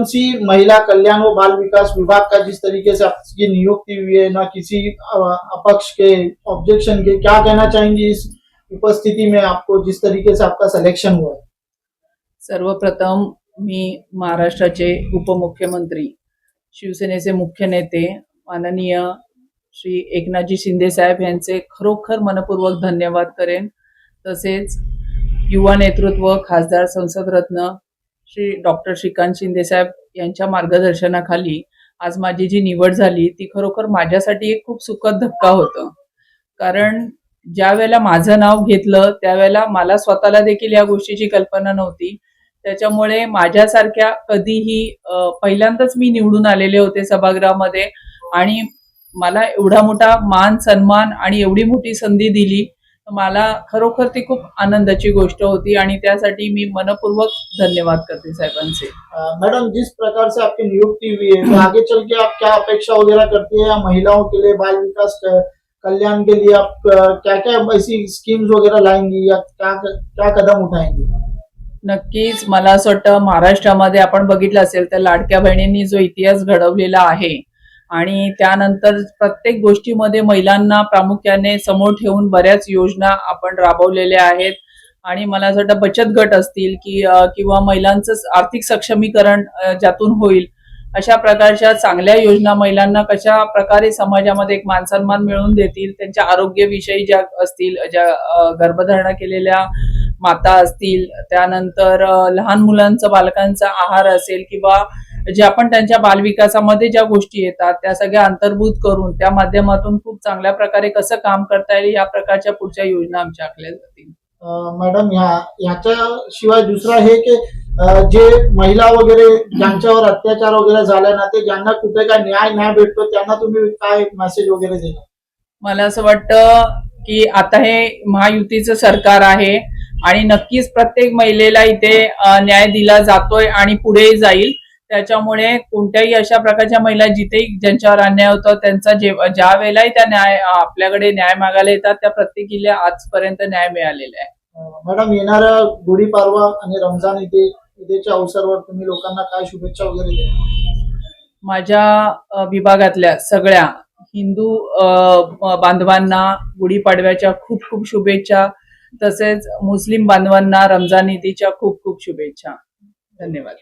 C महिला कल्याण व बाल विकास विभाग का जिस तरीके से आपकी नियुक्ति हुई है, ना किसी अपक्ष के ऑब्जेक्शन के, क्या कहना चाहेंगे इस उपस्थिति में आपको जिस तरीके से आपका सिलेक्शन हुआ है? सर्वप्रथम मी महाराष्ट्राचे उपमुख्यमंत्री, शिवसेनेचे मुख्य नेते माननीय श्री एकनाथजी शिंदे साहेब यांचे खरोखर मनपूर्वक धन्यवाद करेन। तसेच युवा नेतृत्व खासदार संसद रत्न श्री डॉक्टर श्रीकांत शिंदे साहेब यांच्या मार्गदर्शनाखाली आज माझी जी निवड झाली ती खरोखर माझ्यासाठी एक खूप सुखद धक्का होतं। कारण ज्या वेळेला माझं नाव घेतलं त्यावेळेला मला स्वतःला देखील या गोष्टीची कल्पना नव्हती। त्याच्यामुळे माझ्यासारख्या कधीही पहिल्यांदाच मी निवडून आलेले होते सभागृहामध्ये आणि मला एवढा मोठा मान सन्मान आणि एवढी मोठी संधी दिली, मला खरोखर ती खूप आनंदाची गोष्ट होती आणि त्यासाठी मी मनपूर्वक धन्यवाद करते साहेबांचे। मैडम, जिस प्रकार से आपकी नियुक्ति हुई है, तो आगे चल के आप क्या अपेक्षा वगैरह करती है, या महिलाओं के लिए बाल विकास कल्याण के लिए आप क्या क्या ऐसी स्कीम्स वगैरह लाएंगी, या क्या क्या कदम उठाएंगी? नक्कीच मला असं वाटतं महाराष्ट्रामध्ये आपण बघितलं असेल तर लाडक्या बहिणींनी जो इतिहास घडवलेला आहे आणि त्यानंतर प्रत्येक गोष्टीमध्ये महिलांना प्रामुख्याने समोर ठेवून बऱ्याच योजना आपण राबवलेल्या आहेत आणि मला असं वाटतं बचत गट असतील की किंवा महिलांचं आर्थिक सक्षमीकरण ज्यातून होईल अशा प्रकारच्या चांगल्या योजना महिलांना कशा प्रकारे समाजामध्ये एक मानसन्मान मिळवून देतील, त्यांच्या आरोग्याविषयी ज्या असतील, ज्या गर्भधारणा केलेल्या माता असतील, त्यानंतर लहान मुलांचं बालकांचा आहार असेल किंवा जे आपण त्यांच्या बालविकासामध्ये ज्या गोष्टी येतात त्या सगळ्या अंतर्भूत करून त्या माध्यमातून खूप चांगल्या प्रकारे कसं काम करता येईल या प्रकारच्या पुढच्या योजना आमच्या आखल्या जातील। मॅडम, ह्याच्याशिवाय दुसरा हे की जे महिला वगैरे ज्यांच्यावर अत्याचार वगैरे झाला ना, ते ज्यांना कुठे काय न्याय भेटतो त्यांना तुम्ही काय मेसेज वगैरे देणार? मला असं वाटतं की आता हे महायुतीचं सरकार आहे आणि नक्कीच प्रत्येक महिलेला इथे न्याय दिला जातोय आणि पुढे जाईल। त्याच्यामुळे कोणत्याही अशा प्रकारच्या महिला जिथे ज्यांच्यावर अन्याय होतो त्यांचा ज्या वेळेलाही त्या आपल्याकडे न्याय मागायला येतात त्या प्रत्येकीला आजपर्यंत न्याय मिळालेला आहे। मॅडम, येणाऱ्या गुढीपाडवा आणि रमजान ईदच्या अवसरावर तुम्ही लोकांना काय शुभेच्छा वगैरे द्या? माझ्या विभागातल्या सगळ्या हिंदू बांधवांना गुढीपाडव्याच्या खूप खूप शुभेच्छा, तसेच मुस्लिम बांधवांना रमजान ईदच्या खूप खूप शुभेच्छा। धन्यवाद।